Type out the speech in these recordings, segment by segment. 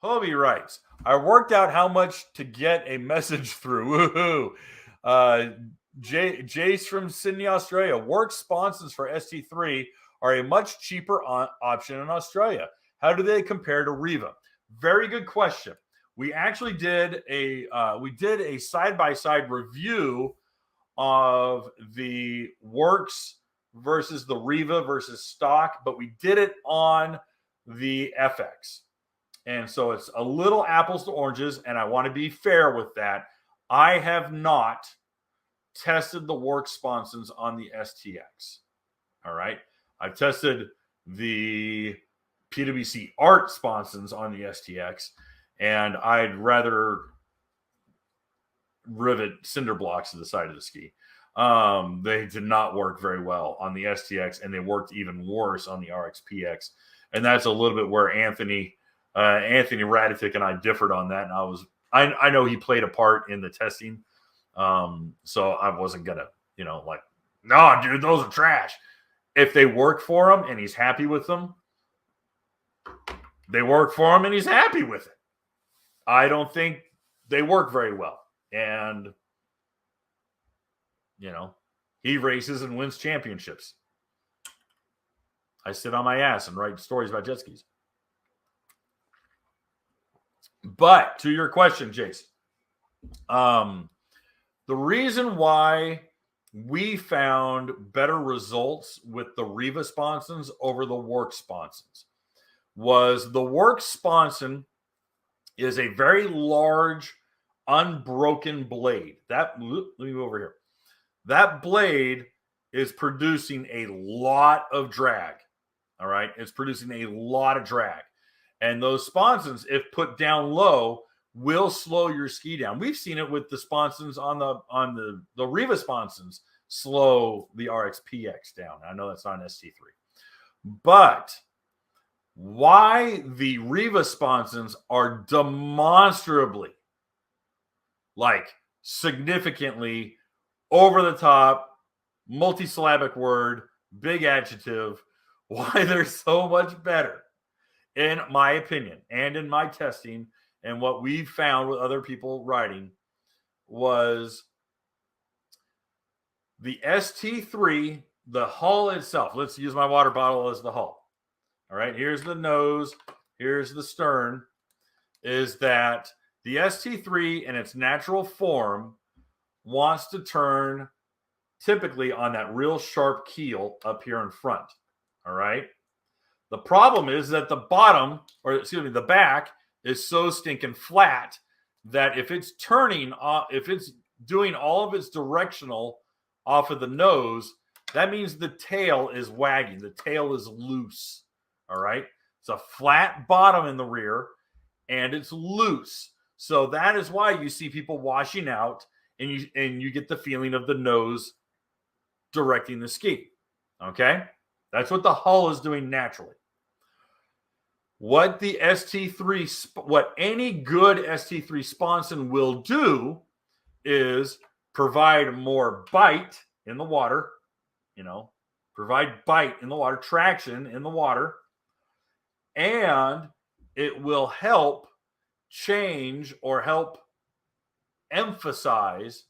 Hobie writes, I worked out how much to get a message through. Woohoo. Jace from Sydney, Australia. WORX sponsons for ST3 are a much cheaper option in Australia. How do they compare to RIVA? Very good question. We actually did a side-by-side review of the WORX versus the RIVA versus stock, but we did it on the FX. And so it's a little apples to oranges, and I want to be fair with that. I have not tested the WORX sponsons on the STX. All right. I've tested the PWC Art sponsons on the STX, and I'd rather rivet cinder blocks to the side of the ski. They did not work very well on the STX, and they worked even worse on the RXPX. And that's a little bit where Anthony Raditic and I differed on that. And I know he played a part in the testing. So I wasn't gonna, no, dude, those are trash. If they work for him and he's happy with them, they work for him and he's happy with it. I don't think they work very well. And, he races and wins championships. I sit on my ass and write stories about jet skis. But to your question, Jace, the reason why we found better results with the RIVA sponsons over the WORX sponsons was the WORX sponson is a very large, unbroken blade. Let me move over here. That blade is producing a lot of drag. All right. It's producing a lot of drag. And those sponsons, if put down low, will slow your ski down. We've seen it with the sponsons on the RIVA sponsons slow the RXPX down. I know that's not an ST3. But why the RIVA sponsons are demonstrably, significantly over the top, multisyllabic word, big adjective, why they're so much better, in my opinion, and in my testing, and what we found with other people writing, was the ST3, the hull itself. Let's use my water bottle as the hull. All right, here's the nose, here's the stern, is that the ST3 in its natural form wants to turn typically on that real sharp keel up here in front. All right. The problem is that the back is so stinking flat that if it's turning off, if it's doing all of its directional off of the nose, that means the tail is wagging. The tail is loose. All right. It's a flat bottom in the rear and it's loose. So that is why you see people washing out and you get the feeling of the nose directing the ski. Okay. That's what the hull is doing naturally. What the ST3, what any good ST3 sponson will do is provide more bite in the water, provide bite in the water, traction in the water, and it will help change or help emphasize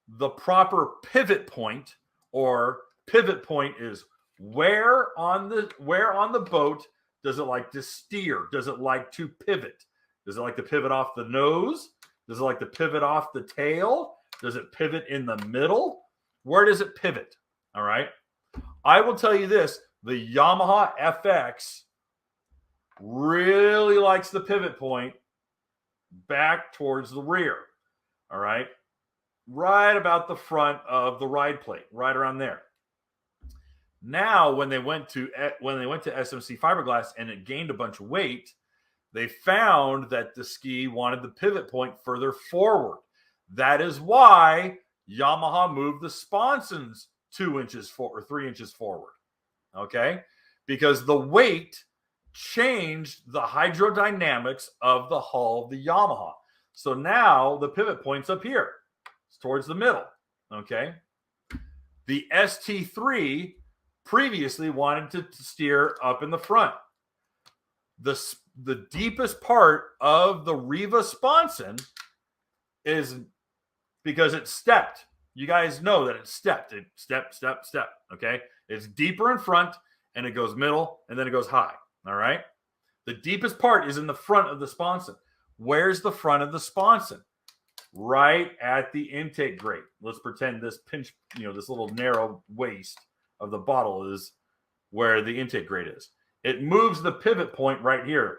the proper pivot point, or pivot point is where on the boat does it like to steer? Does it like to pivot? Does it like to pivot off the nose? Does it like to pivot off the tail? Does it pivot in the middle? Where does it pivot? All right. I will tell you this. The Yamaha FX really likes the pivot point back towards the rear. All right. Right about the front of the ride plate, right around there. Now, when they went to SMC fiberglass and it gained a bunch of weight, they found that the ski wanted the pivot point further forward. That is why Yamaha moved the sponsons 2 inches or 3 inches forward. Okay, because the weight changed the hydrodynamics of the hull of the Yamaha. So now the pivot point's up here. It's towards the middle. Okay, the ST3 previously wanted to steer up in the front. the deepest part of the RIVA Sponson is because it's stepped. You guys know that it's stepped. It step, step, step. Okay. It's deeper in front and it goes middle and then it goes high. All right. The deepest part is in the front of the sponson. Where's the front of the sponson? Right at the intake grate. Let's pretend this pinch, this little narrow waist of the bottle is where the intake grate is. It moves the pivot point right here.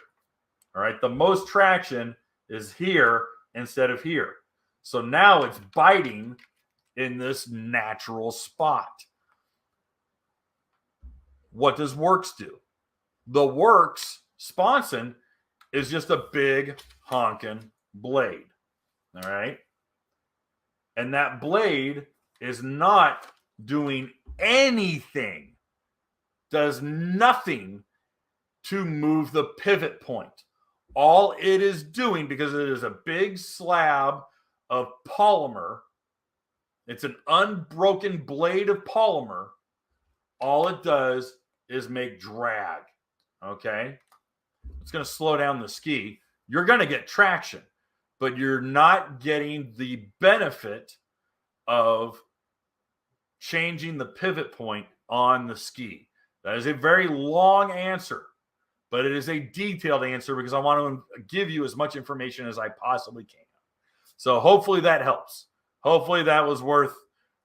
All right. The most traction is here instead of here. So now it's biting in this natural spot. What does WORX do? The WORX Sponson is just a big honking blade. All right. And that blade is not doing anything, does nothing to move the pivot point. All it is doing, because it is a big slab of polymer, it's an unbroken blade of polymer, all it does is make drag. Okay? It's going to slow down the ski. You're going to get traction, but you're not getting the benefit of changing the pivot point on the ski. That is a very long answer, but it is a detailed answer because I want to give you as much information as I possibly can. So hopefully that helps. Hopefully that was worth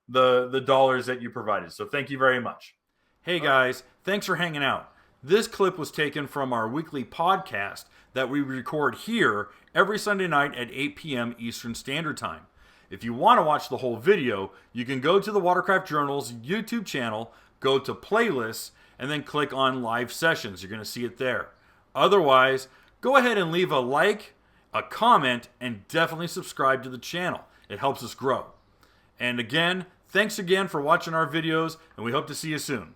the dollars that you provided. So thank you very much. Hey guys, thanks for hanging out. This clip was taken from our weekly podcast that we record here every Sunday night at 8 p.m. Eastern Standard Time. If you want to watch the whole video, you can go to the Watercraft Journal's YouTube channel, go to playlists, and then click on live sessions. You're going to see it there. Otherwise, go ahead and leave a like, a comment, and definitely subscribe to the channel. It helps us grow. And again, thanks again for watching our videos, and we hope to see you soon.